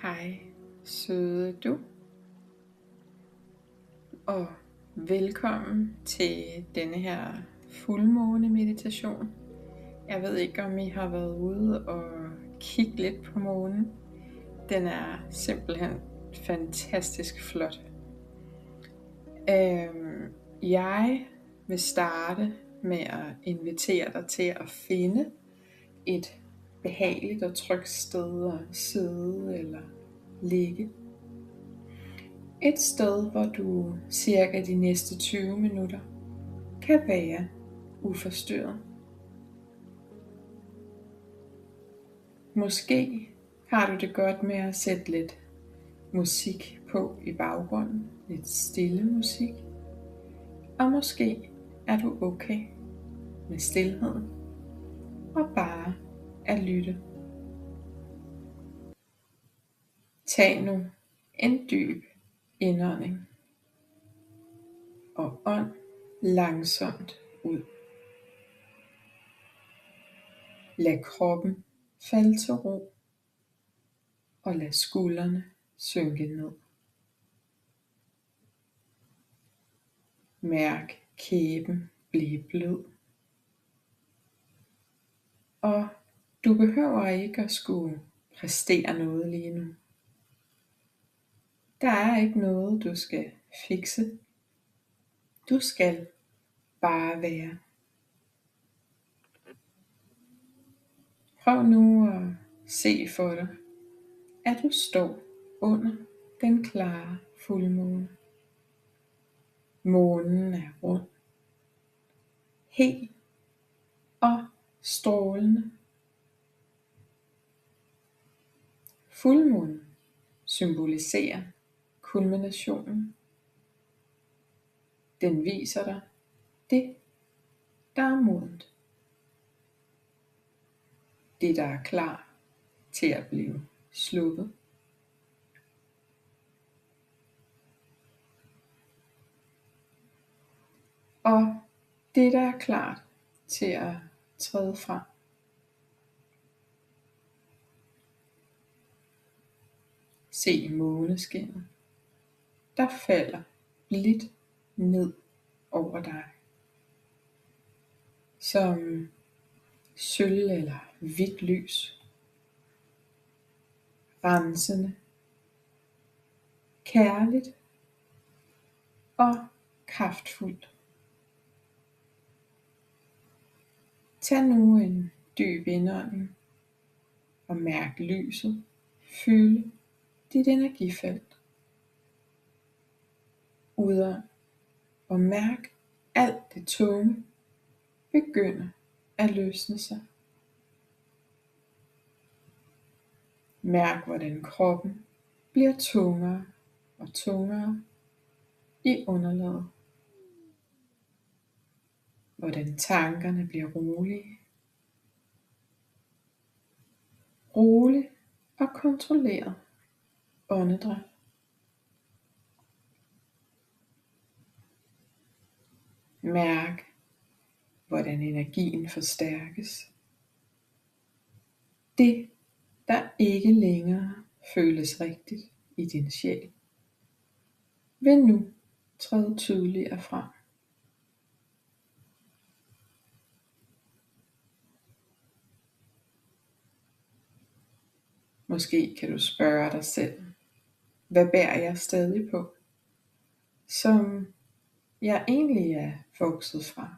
Hej, søde du, og velkommen til denne her fuldmåne meditation. Jeg ved ikke, om I har været ude og kigge lidt på månen. Den er simpelthen fantastisk flot. Jeg vil starte med at invitere dig til at finde et behageligt og trygt sted at sidde eller ligge. Et sted, hvor du cirka de næste 20 minutter kan være uforstyrret. Måske har du det godt med at sætte lidt musik på i baggrunden, lidt stille musik, og måske er du okay med stilheden og bare at lytte. Tag nu en dyb indånding og ånd langsomt ud. Lad kroppen falde til ro og lad skuldrene synke ned. Mærk kæben blive blød. Og du behøver ikke at skulle præstere noget lige nu. Der er ikke noget du skal fikse. Du skal bare være. Prøv nu at se for dig, at du står under den klare fuldmåne. Månen er rund, hel og strålende. Fuldmånen symboliserer kulminationen. Den viser dig det, der er modent. Det, der er klar til at blive sluppet. Og det, der er klart til at træde frem. Se måneskinnet, der falder blidt ned over dig. Som sølv eller hvidt lys. Rensende, kærligt og kraftfuldt. Tag nu en dyb indånding og mærk lyset fylde dit energifelt. Udånd og mærk alt det tunge begynde at løsne sig. Mærk, hvordan kroppen bliver tungere og tungere i underlaget. Hvordan tankerne bliver rolige. Rolig og kontrolleret åndedræt. Mærk, hvordan energien forstærkes. Det, der ikke længere føles rigtigt i din sjæl, vil nu træde tydeligere frem. Måske kan du spørge dig selv, hvad bærer jeg stadig på, som jeg egentlig er vokset fra?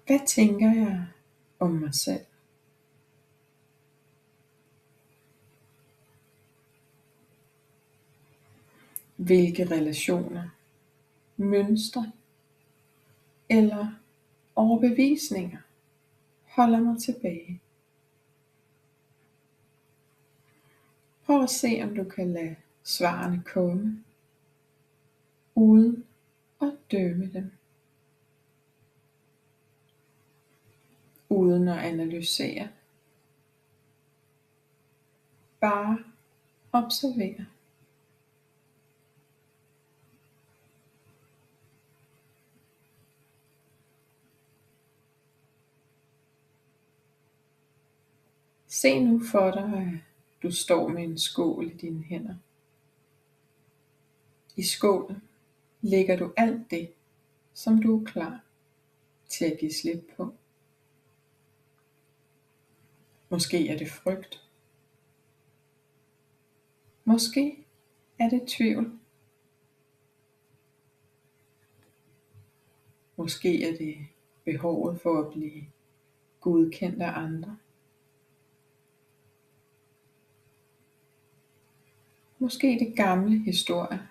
Hvad tænker jeg om mig selv? Hvilke relationer, mønstre eller overbevisninger holder mig tilbage? Prøv at se, om du kan lade svarene komme, uden at dømme dem. Uden at analysere. Bare observere. Se nu for dig, at du står med en skål i dine hænder. I skålen lægger du alt det, som du er klar til at give slip på. Måske er det frygt. Måske er det tvivl. Måske er det behovet for at blive godkendt af andre. Måske det gamle historier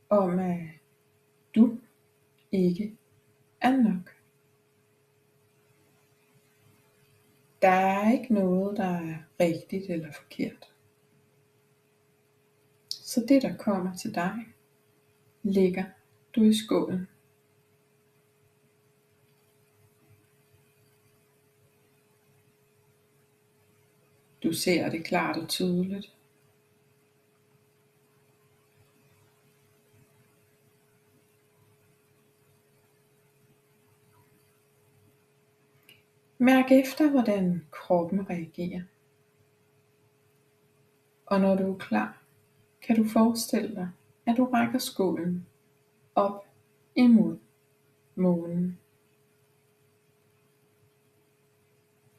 om, at du ikke er nok. Der er ikke noget, der er rigtigt eller forkert. Så det, der kommer til dig, lægger du i skålen. Du ser det klart og tydeligt. Mærk efter, hvordan kroppen reagerer. Og når du er klar, kan du forestille dig, at du rækker skålen op imod månen.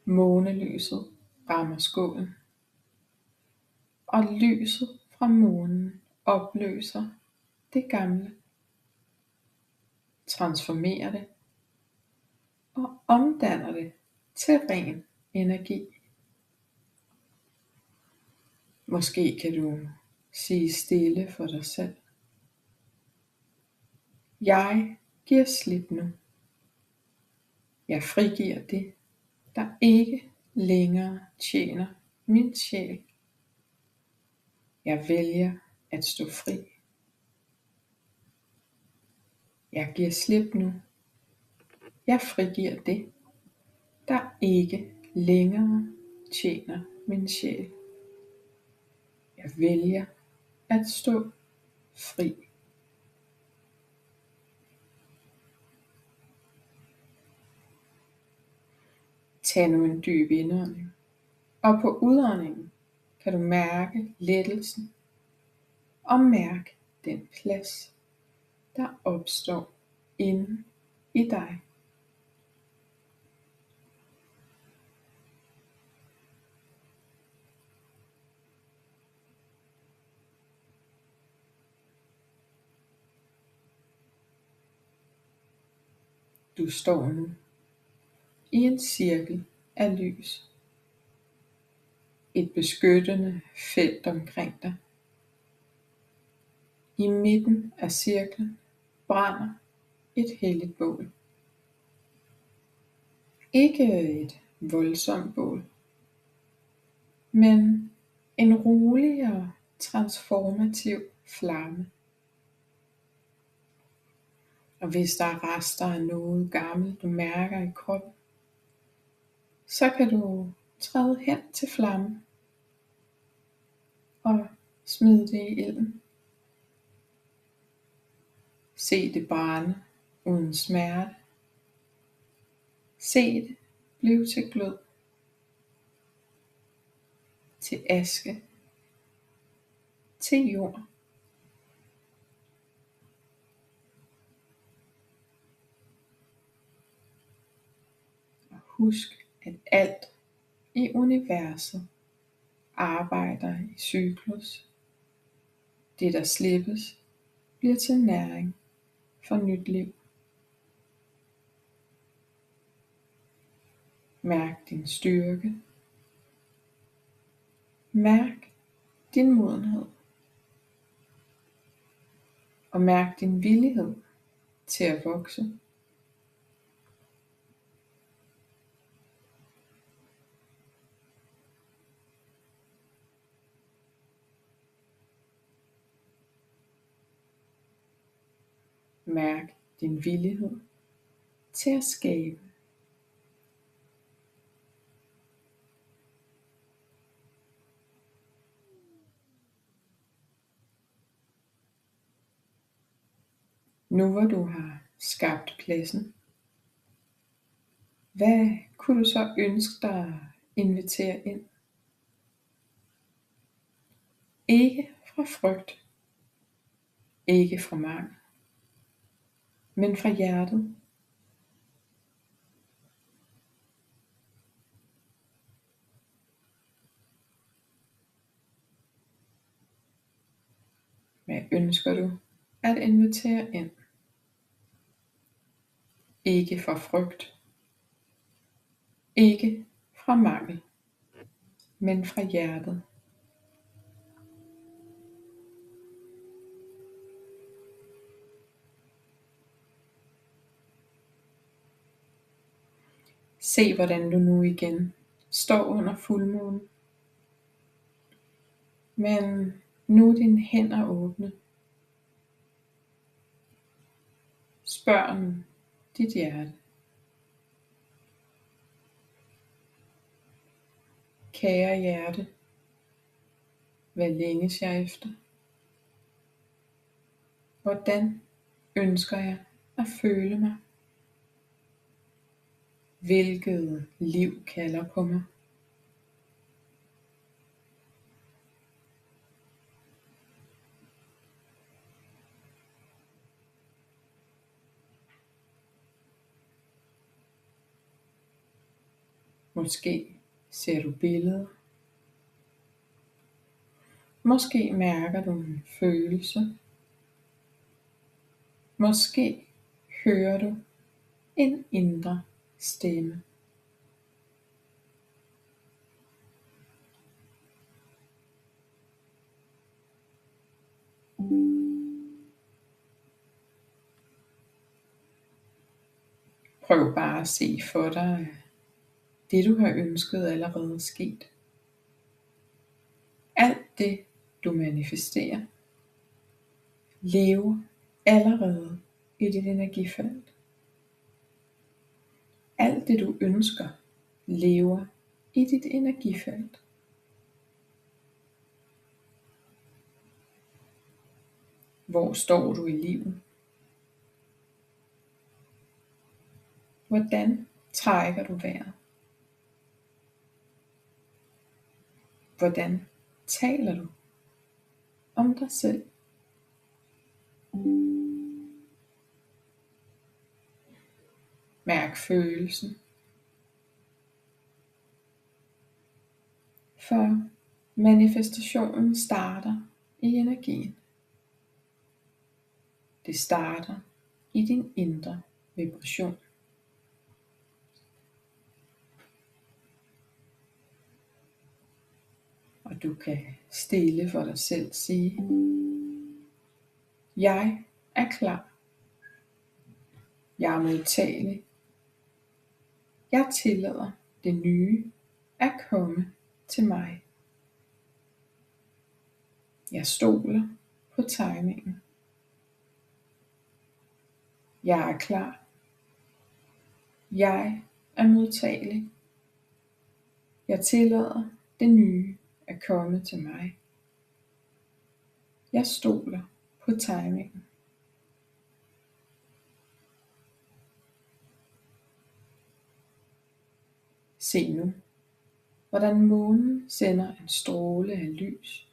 Månelyset rammer skålen, og lyset fra månen opløser det gamle, transformerer det og omdanner det til ren energi. Måske kan du sige stille for dig selv: Jeg giver slip nu. Jeg frigiver det, der ikke længere tjener min sjæl. Jeg vælger at stå fri. Jeg giver slip nu. Jeg frigiver det, der ikke længere tjener min sjæl. Jeg vælger at stå fri. Tag nu en dyb indånding, og på udåndingen kan du mærke lettelsen og mærke den plads, der opstår inde i dig. Du står nu i en cirkel af lys. Et beskyttende felt omkring dig. I midten af cirklen brænder et helligt bål. Ikke et voldsomt bål, men en rolig og transformativ flamme. Og hvis der er rester af noget gammelt, du mærker i kroppen, så kan du træde hen til flammen og smide det i ilden. Se det brænde uden smerte. Se det blive til glød, til aske, til jord. Og husk, at alt i universet arbejder i cyklus. Det, der slippes, bliver til næring for nyt liv. Mærk din styrke. Mærk din modenhed. Og mærk din villighed til at vokse. Mærk din villighed til at skabe. Nu hvor du har skabt pladsen, hvad kunne du så ønske dig at invitere ind Ikke fra frygt, ikke fra mangel, men fra hjertet. Hvad ønsker du at invitere ind? Ikke fra frygt, ikke fra mangel, men fra hjertet. Se hvordan du nu igen står under fuldmånen, men nu er dine hænder åbne. Spørg nu dit hjerte. Kære hjerte, hvad længes jeg efter? Hvordan ønsker jeg at føle mig? Hvilket liv kalder på mig? Måske ser du billeder. Måske mærker du en følelse. Måske hører du en indre stemme. Prøv bare at se for dig, at det du har ønsket allerede er sket. Alt det du manifesterer lever allerede i dit energifelt. Alt det du ønsker lever i dit energifelt. Hvor står du i livet? Hvordan trækker du vejret? Hvordan taler du om dig selv? Mærk følelsen. For manifestationen starter i energien. Det starter i din indre vibration. Og du kan stille for dig selv sige: jeg er klar. Jeg er modtagelig. Jeg tillader det nye at komme til mig. Jeg stoler på timingen. Jeg er klar. Jeg er modtagelig. Jeg tillader det nye at komme til mig. Jeg stoler på timingen. Se nu, hvordan månen sender en stråle af lys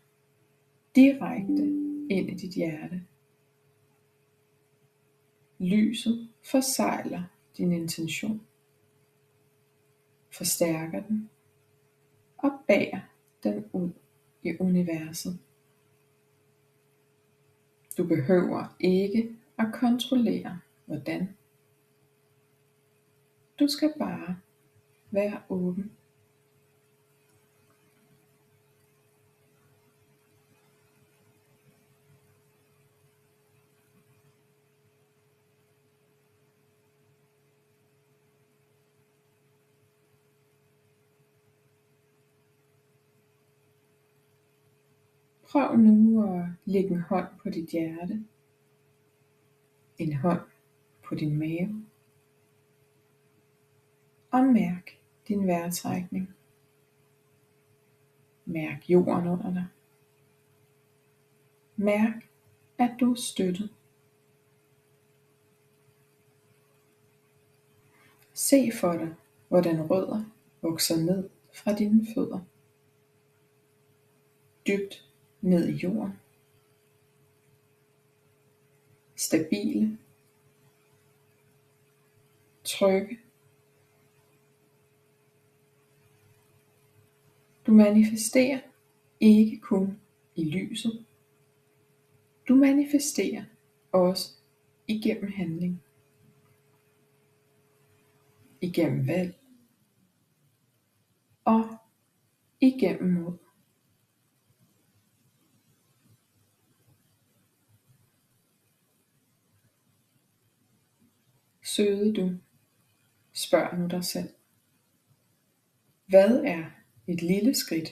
direkte ind i dit hjerte. Lyset forsegler din intention, forstærker den og bærer den ud i universet. Du behøver ikke at kontrollere hvordan. Du skal bare være åben. Prøv nu at lægge en hånd på dit hjerte, en hånd på din mave, og mærk din vejrtrækning. Mærk jorden under dig. Mærk, at du er støttet. Se for dig, hvordan rødder vokser ned fra dine fødder. Dybt ned i jorden. Stabile, trygge. Du manifesterer ikke kun i lyset. Du manifesterer også igennem handling. Igennem valg. Og igennem mod. Søde du, spørg nu dig selv. Hvad er et lille skridt,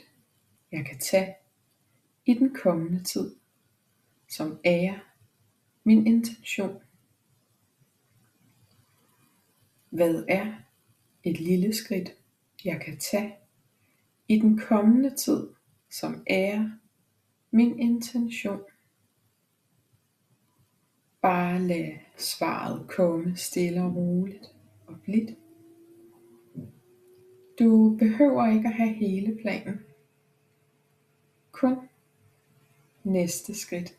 jeg kan tage i den kommende tid, som ærer min intention? Hvad er et lille skridt, jeg kan tage i den kommende tid, som ærer min intention? Bare lad svaret komme stille og roligt og blidt. Du behøver ikke at have hele planen. Kun næste skridt.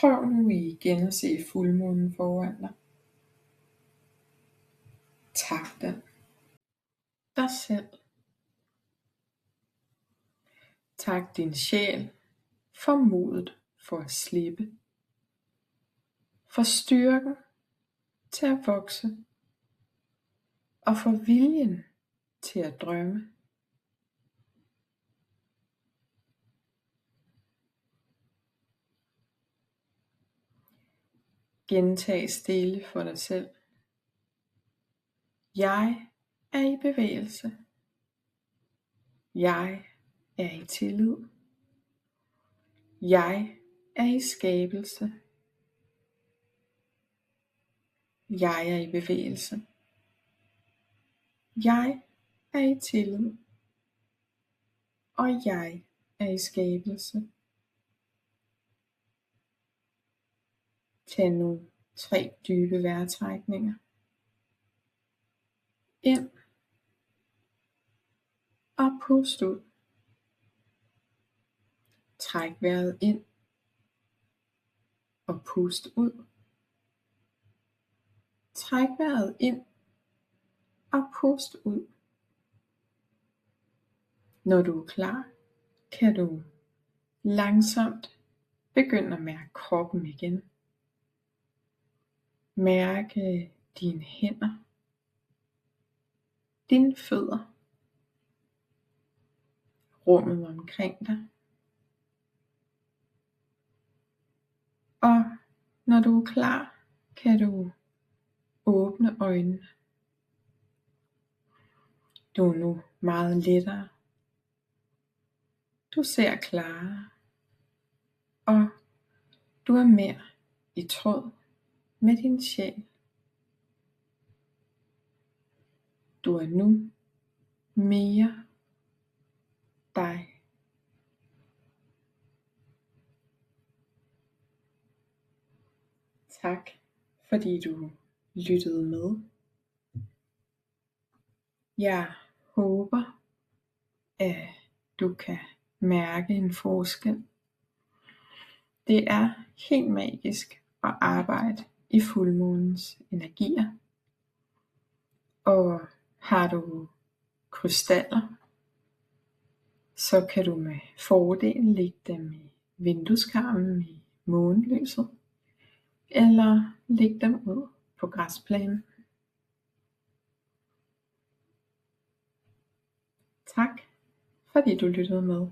Prøv nu igen at se fuldmånen foran dig. Tak den. Dig selv. Tak din sjæl for modet for at slippe. For styrken til at vokse. Og for viljen til at drømme. Gentag stille for dig selv. Jeg er i bevægelse. Jeg er i tillid. Jeg er i skabelse. Jeg er i bevægelse. Jeg er i tillid. Og jeg er i skabelse. Tag nu 3 dybe vejrtrækninger. Ind og pust ud. Træk vejret ind og pust ud. Træk vejret ind og pust ud. Når du er klar, kan du langsomt begynde at mærke kroppen igen. Mærke dine hænder, dine fødder, rummet omkring dig. Og når du er klar, kan du åbne øjnene. Du er nu meget lettere. Du ser klarere, og du er mere i tråd med din sjæl. Du er nu mere dig. Tak, fordi du lyttede med. Jeg håber, at du kan mærke en forskel. Det er helt magisk at arbejde i fuldmånens energier. Og har du krystaller, så kan du med fordel lægge dem i vindueskarmen i månelyset, eller lægge dem ud på græsplænen. Tak, fordi du lyttede med.